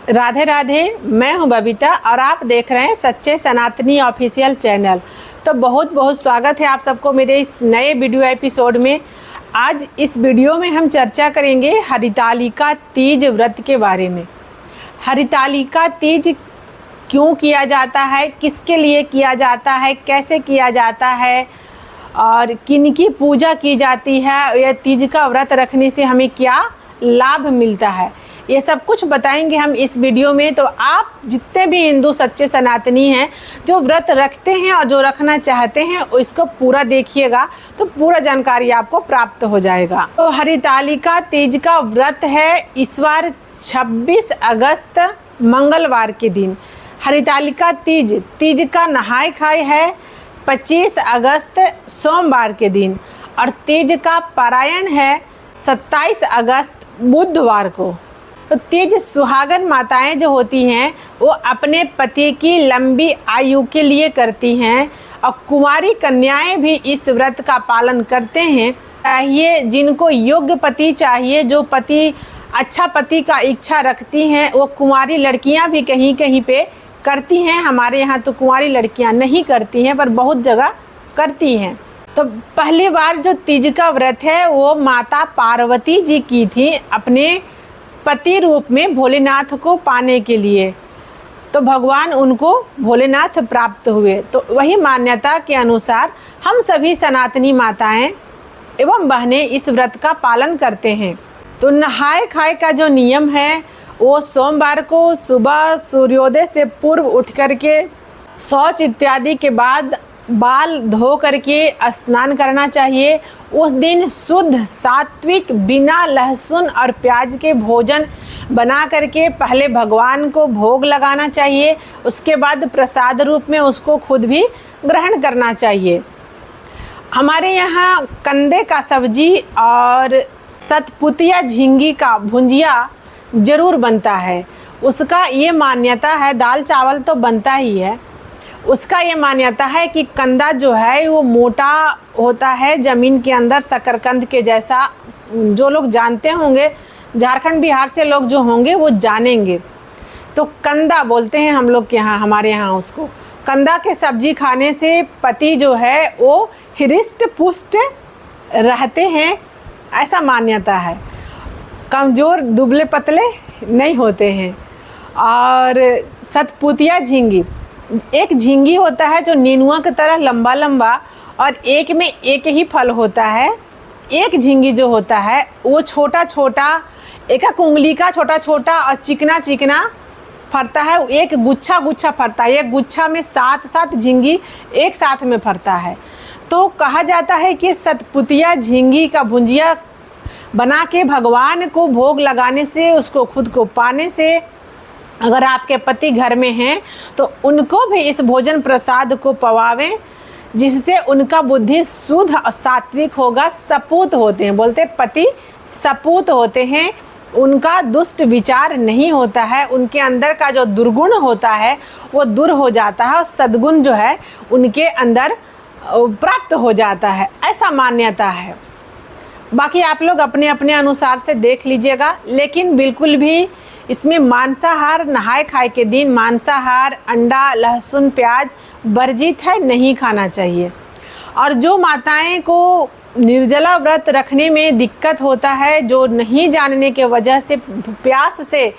राधे राधे। मैं हूं बबीता और आप देख रहे हैं सच्चे सनातनी ऑफिशियल चैनल। तो बहुत बहुत स्वागत है आप सबको मेरे इस नए वीडियो एपिसोड में। आज इस वीडियो में हम चर्चा करेंगे हरितालिका तीज व्रत के बारे में। हरितालिका तीज क्यों किया जाता है, किसके लिए किया जाता है, कैसे किया जाता है और किनकी पूजा की जाती है, यह तीज का व्रत रखने से हमें क्या लाभ मिलता है, ये सब कुछ बताएंगे हम इस वीडियो में। तो आप जितने भी हिंदू सच्चे सनातनी हैं जो व्रत रखते हैं और जो रखना चाहते हैं इसको पूरा देखिएगा तो पूरा जानकारी आपको प्राप्त हो जाएगा। तो हरितालिका तीज का व्रत है इस बार 26 अगस्त मंगलवार के दिन। हरितालिका तीज का नहाय खाय है 25 अगस्त सोमवार के दिन और तीज का पारायण है 27 अगस्त बुधवार को। तो तीज सुहागन माताएं जो होती हैं वो अपने पति की लंबी आयु के लिए करती हैं और कुंवारी कन्याएं भी इस व्रत का पालन करते हैं। चाहिए जिनको योग्य पति चाहिए, जो पति अच्छा पति का इच्छा रखती हैं, वो कुंवारी लड़कियां भी कहीं कहीं पे करती हैं। हमारे यहाँ तो कुंवारी लड़कियां नहीं करती हैं पर बहुत जगह करती हैं। तो पहली बार जो तीज का व्रत है वो माता पार्वती जी की थी अपने पति रूप में भोलेनाथ को पाने के लिए। तो भगवान उनको भोलेनाथ प्राप्त हुए। तो वही मान्यता के अनुसार हम सभी सनातनी माताएं एवं बहनें इस व्रत का पालन करते हैं। तो नहाय खाय का जो नियम है वो सोमवार को सुबह सूर्योदय से पूर्व उठ करके शौच इत्यादि के बाद बाल धो करके स्नान करना चाहिए। उस दिन शुद्ध सात्विक बिना लहसुन और प्याज के भोजन बना करके पहले भगवान को भोग लगाना चाहिए, उसके बाद प्रसाद रूप में उसको खुद भी ग्रहण करना चाहिए। हमारे यहाँ कंदे का सब्जी और सतपुतिया झींगी का भुंजिया ज़रूर बनता है। उसका ये मान्यता है, दाल चावल तो बनता ही है, उसका ये मान्यता है कि कंदा जो है वो मोटा होता है ज़मीन के अंदर शकरकंद के जैसा। जो लोग जानते होंगे, झारखंड बिहार से लोग जो होंगे वो जानेंगे। तो कंदा बोलते हैं हम लोग के यहाँ, हमारे यहाँ उसको कंदा के सब्जी खाने से पति जो है वो हृष्ट पुष्ट रहते हैं, ऐसा मान्यता है। कमज़ोर दुबले पतले नहीं होते हैं। और सतपुतिया झींगी, एक झींगी होता है जो नेनुआ की तरह लंबा लंबा और एक में एक ही फल होता है। एक झींगी जो होता है वो छोटा छोटा, एक उंगली का छोटा छोटा और चिकना चिकना फरता है। एक गुच्छा गुच्छा फरता है, एक गुच्छा में 7 झींगी एक साथ में फरता है। तो कहा जाता है कि सतपुतिया झींगी का भुंजिया बना के भगवान को भोग लगाने से, उसको खुद को पाने से, अगर आपके पति घर में हैं तो उनको भी इस भोजन प्रसाद को पवावें, जिससे उनका बुद्धि शुद्ध और सात्विक होगा। सपूत होते हैं, बोलते पति सपूत होते हैं, उनका दुष्ट विचार नहीं होता है, उनके अंदर का जो दुर्गुण होता है वो दूर हो जाता है और सद्गुण जो है उनके अंदर प्राप्त हो जाता है, ऐसा मान्यता है। बाकी आप लोग अपने अपने अनुसार से देख लीजिएगा, लेकिन बिल्कुल भी इसमें मांसाहार, नहाय खाय के दिन मांसाहार, अंडा, लहसुन, प्याज वर्जित है, नहीं खाना चाहिए। और जो माताएं को निर्जला व्रत रखने में दिक्कत होता है, जो नहीं जानने के वजह से प्यास से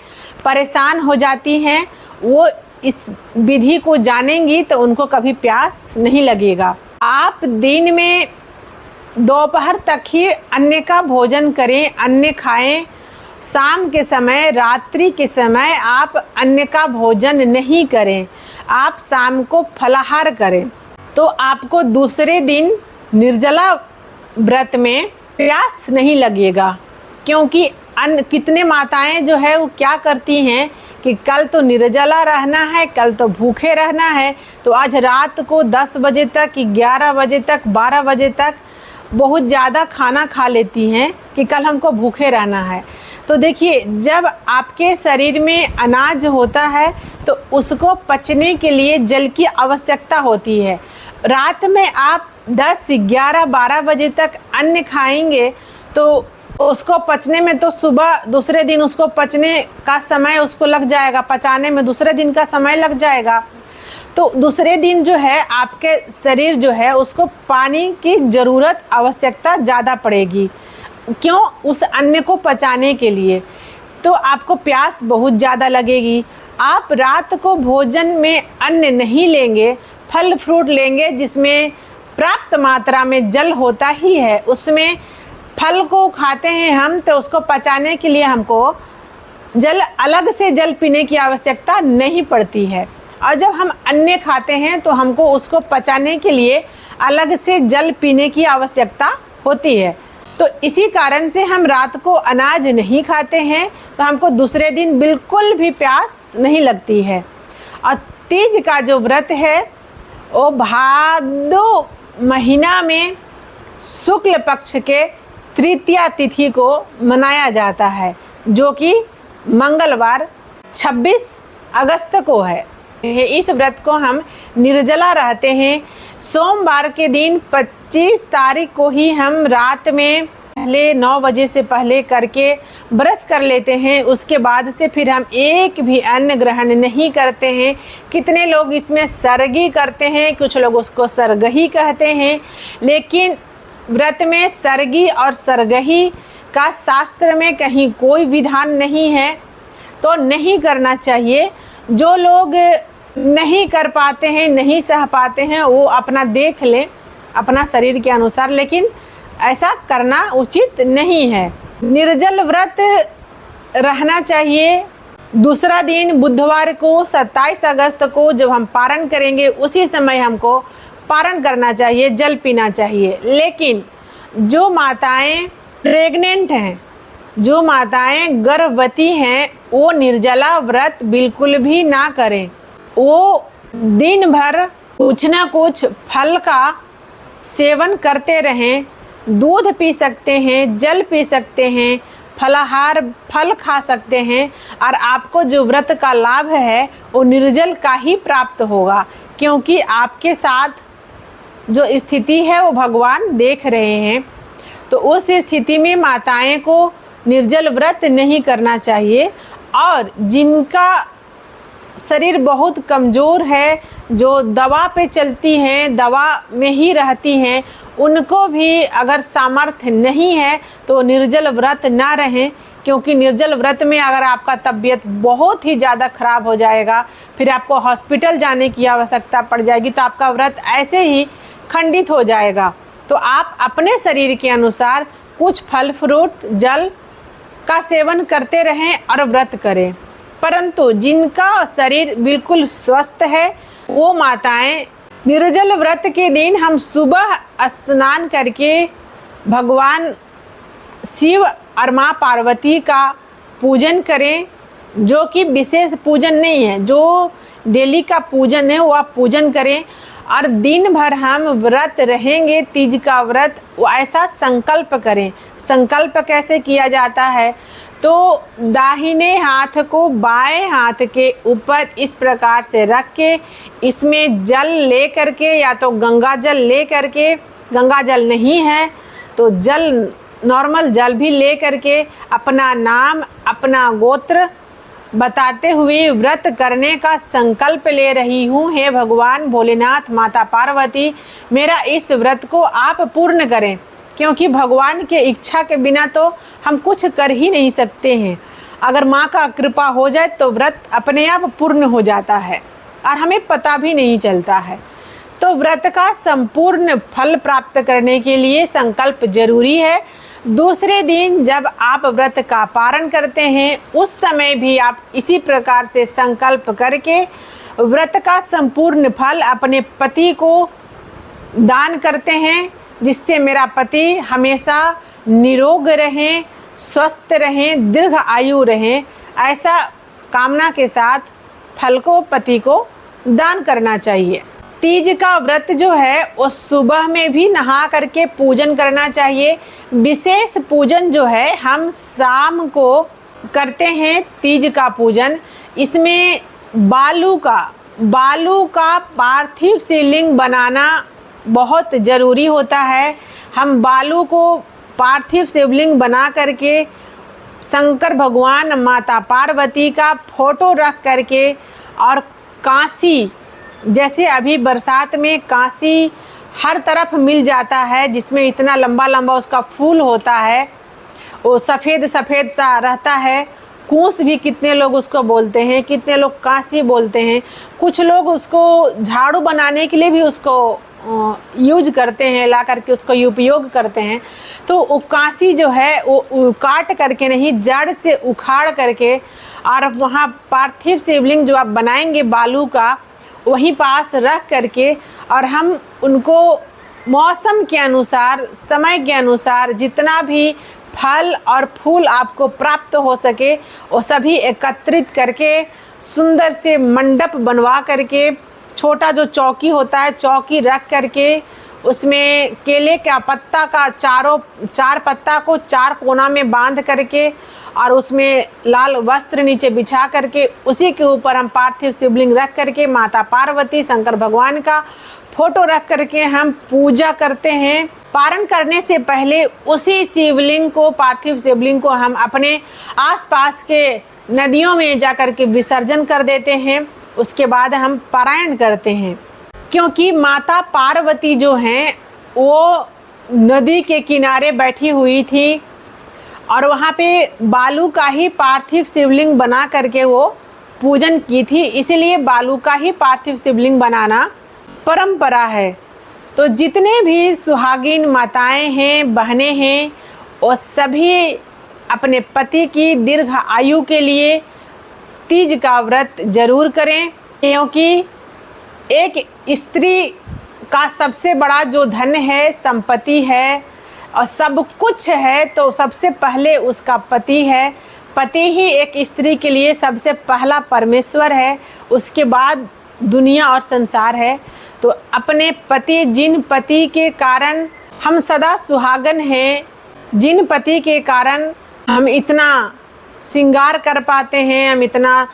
परेशान हो जाती हैं, वो इस विधि को जानेंगी तो उनको कभी प्यास नहीं लगेगा। आप दिन में दोपहर तक ही अन्न का भोजन करें, अन्न खाएं। शाम के समय, रात्रि के समय आप अन्न का भोजन नहीं करें, आप शाम को फलाहार करें। तो आपको दूसरे दिन निर्जला व्रत में प्यास नहीं लगेगा। क्योंकि कितने माताएं जो है वो क्या करती हैं कि कल तो निर्जला रहना है, कल तो भूखे रहना है, तो आज रात को 10 बजे तक, 11 बजे तक, 12 बजे तक बहुत ज़्यादा खाना खा लेती हैं कि कल हमको भूखे रहना है। तो देखिए, जब आपके शरीर में अनाज होता है तो उसको पचने के लिए जल की आवश्यकता होती है। रात में आप 10, 11, 12 बजे तक अन्न खाएंगे तो उसको पचने में तो सुबह दूसरे दिन उसको पचने का समय उसको लग जाएगा, पचाने में दूसरे दिन का समय लग जाएगा। तो दूसरे दिन जो है आपके शरीर जो है उसको पानी की ज़रूरत, आवश्यकता ज़्यादा पड़ेगी। क्यों? उस अन्न को पचाने के लिए। तो आपको प्यास बहुत ज़्यादा लगेगी। आप रात को भोजन में अन्न नहीं लेंगे, फल फ्रूट लेंगे जिसमें पर्याप्त मात्रा में जल होता ही है। उसमें फल को खाते हैं हम तो उसको पचाने के लिए हमको जल, अलग से जल पीने की आवश्यकता नहीं पड़ती है। और जब हम अन्न खाते हैं तो हमको उसको पचाने के लिए अलग से जल पीने की आवश्यकता होती है। तो इसी कारण से हम रात को अनाज नहीं खाते हैं तो हमको दूसरे दिन बिल्कुल भी प्यास नहीं लगती है। और तीज का जो व्रत है वो भादो महीना में शुक्ल पक्ष के तृतीया तिथि को मनाया जाता है, जो कि मंगलवार 26 अगस्त को है। इस व्रत को हम निर्जला रहते हैं। सोमवार के दिन 25 तारीख को ही हम रात में पहले 9 बजे से पहले करके ब्रश कर लेते हैं। उसके बाद से फिर हम एक भी अन्न ग्रहण नहीं करते हैं। कितने लोग इसमें सरगी करते हैं, कुछ लोग उसको सरगही कहते हैं, लेकिन व्रत में सरगी और सरगही का शास्त्र में कहीं कोई विधान नहीं है, तो नहीं करना चाहिए। जो लोग नहीं कर पाते हैं, नहीं सह पाते हैं, वो अपना देख लें अपना शरीर के अनुसार, लेकिन ऐसा करना उचित नहीं है। निर्जल व्रत रहना चाहिए। दूसरा दिन बुधवार को 27 अगस्त को जब हम पारण करेंगे उसी समय हमको पारण करना चाहिए, जल पीना चाहिए। लेकिन जो माताएं प्रेग्नेंट हैं, जो माताएं गर्भवती हैं, वो निर्जला व्रत बिल्कुल भी ना करें। वो दिन भर कुछ ना कुछ फल का सेवन करते रहें। दूध पी सकते हैं, जल पी सकते हैं, फलाहार फल खा सकते हैं, और आपको जो व्रत का लाभ है वो निर्जल का ही प्राप्त होगा, क्योंकि आपके साथ जो स्थिति है वो भगवान देख रहे हैं। तो उस स्थिति में माताएं को निर्जल व्रत नहीं करना चाहिए। और जिनका शरीर बहुत कमज़ोर है, जो दवा पे चलती हैं, दवा में ही रहती हैं, उनको भी अगर सामर्थ्य नहीं है तो निर्जल व्रत ना रहें। क्योंकि निर्जल व्रत में अगर आपका तबीयत बहुत ही ज़्यादा ख़राब हो जाएगा, फिर आपको हॉस्पिटल जाने की आवश्यकता पड़ जाएगी, तो आपका व्रत ऐसे ही खंडित हो जाएगा। तो आप अपने शरीर के अनुसार कुछ फल फ्रूट जल का सेवन करते रहें और व्रत करें। परंतु जिनका शरीर बिल्कुल स्वस्थ है वो माताएं निर्जल व्रत के दिन हम सुबह स्नान करके भगवान शिव और माँ पार्वती का पूजन करें, जो कि विशेष पूजन नहीं है, जो डेली का पूजन है वो आप पूजन करें। और दिन भर हम व्रत रहेंगे, तीज का व्रत, ऐसा संकल्प करें। संकल्प कैसे किया जाता है? तो दाहिने हाथ को बाएं हाथ के ऊपर इस प्रकार से रख के इसमें जल ले करके, या तो गंगा जल ले करके, गंगा जल नहीं है तो जल, नॉर्मल जल भी ले करके अपना नाम अपना गोत्र बताते हुए व्रत करने का संकल्प ले रही हूँ। हे भगवान भोलेनाथ, माता पार्वती, मेरा इस व्रत को आप पूर्ण करें, क्योंकि भगवान के इच्छा के बिना तो हम कुछ कर ही नहीं सकते हैं। अगर माँ का कृपा हो जाए तो व्रत अपने आप पूर्ण हो जाता है और हमें पता भी नहीं चलता है। तो व्रत का संपूर्ण फल प्राप्त करने के लिए संकल्प जरूरी है। दूसरे दिन जब आप व्रत का पारण करते हैं उस समय भी आप इसी प्रकार से संकल्प करके व्रत का संपूर्ण फल अपने पति को दान करते हैं, जिससे मेरा पति हमेशा निरोग रहें, स्वस्थ रहें, दीर्घ आयु रहें, ऐसा कामना के साथ फल को पति को दान करना चाहिए। तीज का व्रत जो है वो सुबह में भी नहा करके पूजन करना चाहिए। विशेष पूजन जो है हम शाम को करते हैं तीज का पूजन। इसमें बालू का पार्थिव शिवलिंग बनाना बहुत ज़रूरी होता है। हम बालू को पार्थिव शिवलिंग बना करके शंकर भगवान, माता पार्वती का फोटो रख करके, और कांसी, जैसे अभी बरसात में कांसी हर तरफ मिल जाता है, जिसमें इतना लंबा लंबा उसका फूल होता है, वो सफ़ेद सफ़ेद सा रहता है। कूस भी कितने लोग उसको बोलते हैं, कितने लोग कांसी बोलते हैं। कुछ लोग उसको झाड़ू बनाने के लिए भी उसको यूज करते हैं, ला करके उसको उपयोग करते हैं। तो वो कांसी जो है वो काट करके नहीं, जड़ से उखाड़ करके, और वहाँ पार्थिव शिवलिंग जो आप बनाएंगे बालू का, वहीं पास रख करके, और हम उनको मौसम के अनुसार, समय के अनुसार जितना भी फल और फूल आपको प्राप्त हो सके वो सभी एकत्रित करके सुंदर से मंडप बनवा करके, छोटा जो चौकी होता है चौकी रख करके, उसमें केले का पत्ता का चार पत्ता को 4 कोना में बांध करके, और उसमें लाल वस्त्र नीचे बिछा करके, उसी के ऊपर हम पार्थिव शिवलिंग रख करके माता पार्वती, शंकर भगवान का फोटो रख करके हम पूजा करते हैं। पारण करने से पहले उसी शिवलिंग को, पार्थिव शिवलिंग को हम अपने आसपास के नदियों में जा कर के विसर्जन कर देते हैं। उसके बाद हम पारायण करते हैं, क्योंकि माता पार्वती जो हैं वो नदी के किनारे बैठी हुई थी, और वहाँ पे बालू का ही पार्थिव शिवलिंग बना करके वो पूजन की थी। इसीलिए बालू का ही पार्थिव शिवलिंग बनाना परंपरा है। तो जितने भी सुहागिन माताएं हैं, बहनें हैं, वो सभी अपने पति की दीर्घ आयु के लिए तीज का व्रत जरूर करें, क्योंकि एक स्त्री का सबसे बड़ा जो धन है, संपत्ति है और सब कुछ है, तो सबसे पहले उसका पति है। पति ही एक स्त्री के लिए सबसे पहला परमेश्वर है, उसके बाद दुनिया और संसार है। तो अपने पति, जिन पति के कारण हम सदा सुहागन हैं, जिन पति के कारण हम इतना श्रृंगार कर पाते हैं, हम इतना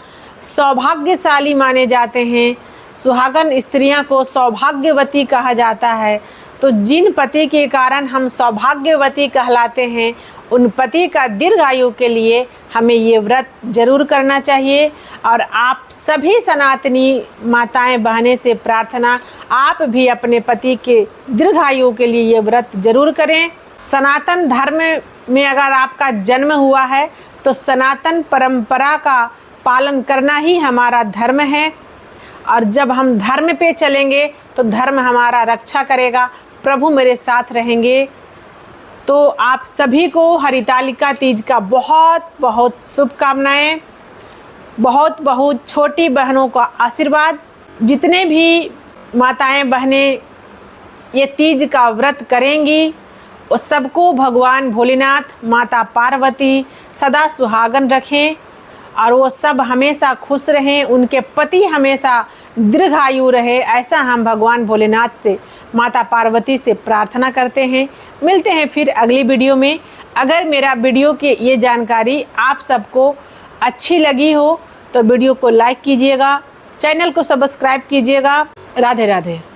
सौभाग्यशाली माने जाते हैं, सुहागन स्त्रियां को सौभाग्यवती कहा जाता है। तो जिन पति के कारण हम सौभाग्यवती कहलाते हैं, उन पति का दीर्घ आयु के लिए हमें ये व्रत जरूर करना चाहिए। और आप सभी सनातनी माताएं बहनें से प्रार्थना, आप भी अपने पति के दीर्घ आयु के लिए ये व्रत जरूर करें। सनातन धर्म में अगर आपका जन्म हुआ है तो सनातन परंपरा का पालन करना ही हमारा धर्म है, और जब हम धर्म पे चलेंगे तो धर्म हमारा रक्षा करेगा, प्रभु मेरे साथ रहेंगे। तो आप सभी को हरितालिका तीज का बहुत बहुत शुभकामनाएं, बहुत बहुत छोटी बहनों का आशीर्वाद। जितने भी माताएं बहनें ये तीज का व्रत करेंगी, उस सबको भगवान भोलेनाथ, माता पार्वती सदा सुहागन रखें, और वो सब हमेशा खुश रहें, उनके पति हमेशा दीर्घायु रहे, ऐसा हम भगवान भोलेनाथ से, माता पार्वती से प्रार्थना करते हैं। मिलते हैं फिर अगली वीडियो में। अगर मेरा वीडियो की ये जानकारी आप सबको अच्छी लगी हो तो वीडियो को लाइक कीजिएगा, चैनल को सब्सक्राइब कीजिएगा। राधे राधे।